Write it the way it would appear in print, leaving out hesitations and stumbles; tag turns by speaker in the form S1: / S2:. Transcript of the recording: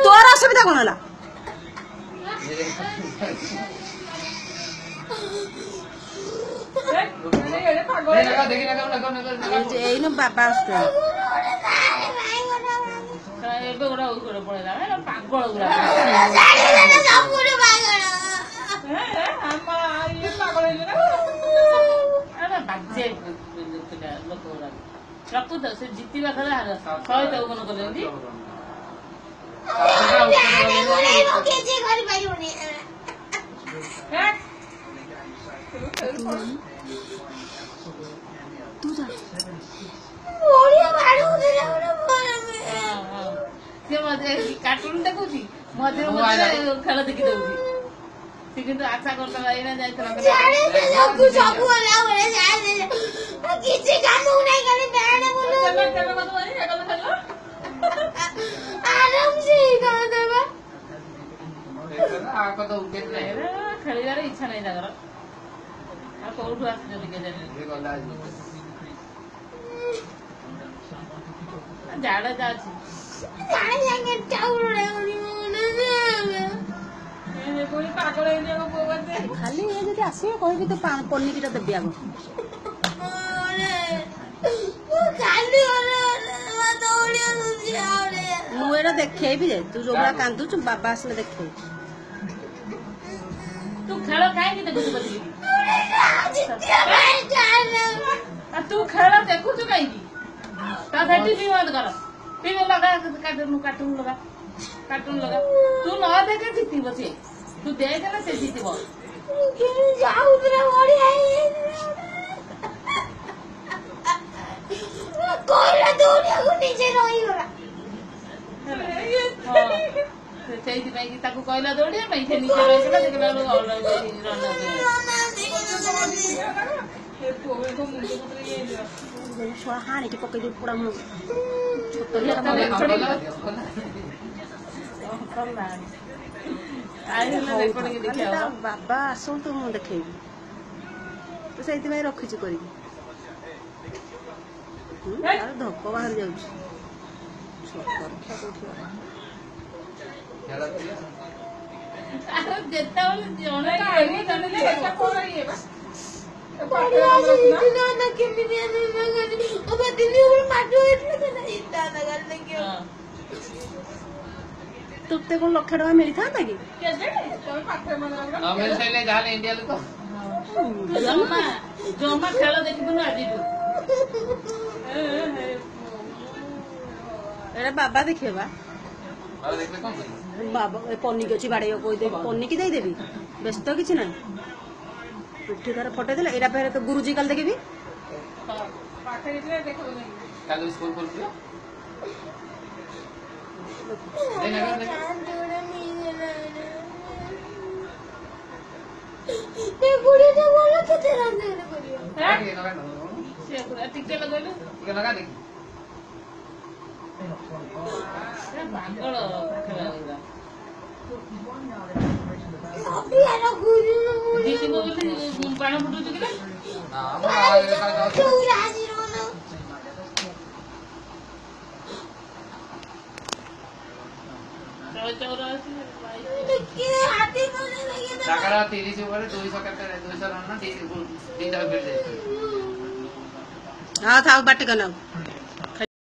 S1: तोर असुविधा कौन है बाबा
S2: ରଖୁ ତ ସେ ଜିତିବା ଖେଳ ଶହେ ଚଉବନ କଲେନ୍ତି ସେ କାର୍ଟୁନ ଦେଖୁଛି ମଝିରେ ମଝିରେ ଖେଳ ଦେଖି ଦଉଛି ସେ କିନ୍ତୁ ଆଶା କରିଦେଲା ଏଇନା ଯାଇଥିଲା କିଛି କାମକୁ ନାଇଁ ଖାଲି ବ୍ୟାଡ ବୋଲ ଖେଳିବାର ଇଚ୍ଛା ନାହିଁ ତାଙ୍କର ଆଉ କୋଉଠୁ ଆସିଛନ୍ତି କେଜାଣି ଝାଡା ଯାଉଛି
S1: ଖାଲି ଯଦି ଆସିବ କହିବି ତ ପନିକିଟା ଦେବି ଆଗ ମୁଁ ଏଇଟା ଦେଖେଇବି ଯେ ତୁ ଯୋଉଭଳିଆ କାନ୍ଦୁଛୁ ବାବା ଆସିଲେ ଦେଖେଇବି
S2: ତୁ ଖେଳ କାହିଁକି ଦେଖୁଛୁ ବସିକି ତୁ ଖେଳ ଦେଖୁଛୁ କାହିଁକି ତା ଟିଭି ବନ୍ଦ କର ଟିଭି ଲଗା କାର୍ଟୁନ ଲଗା ତୁ ନ ଦେଖେ ଜିତିବ ସିଏ ତୁ ଦେଖେ ନା ସେ ଜିତିବ ସେଇଥିପାଇଁ କି ତାକୁ କହିଲା ଦୌଡ଼ିବା ପାଇଁ ସେ ନିଜେ ରହିଥିଲା ଦେଖିଲା
S1: ଛୁଆ ହାଣିକି ପକେଇ ପୋଡ଼ା ମୁଁ ବାବା ଆସନ୍ତୁ ମୁଁ ଦେଖେଇବି ତ ସେଇଥିପାଇଁ ରଖିଛି କରିକି ଧପ ବାହାରି ଯାଉଛି
S2: ଯେତେବେଳେ ଜଣେ
S1: ତୋତେ କଣ ଲକ୍ଷ ଟଙ୍କା ମିଳିଥାନ୍ତା କି
S2: ଜମା ଖେଳ ଦେଖିବୁନି ଆଜିଠୁ
S1: ଏଟା ବାବା ଦେଖିବା ବାବା ପନିକି ଅଛି ବାଡେଇ କହିଦେବି ପନିକି ଦେଇଦେବି ବ୍ୟସ୍ତ କିଛି ନାହିଁ ପିଠି ତାର ଫଟେଇ ଦେଲେ ଏଇଟା ଫେରେ ତ ଗୁରୁଜୀ କାଲି ଦେଖିବି
S2: ଟିକେ ଲଗେଇଲୁ ପାଗଳ ପାଣ ଫୁଟୁଛୁ କି
S3: টাকাটা 30 উপরে 200 কেটে 200 রন না 3টা বেড়ে যায়
S1: हाँ था बाटी का नाम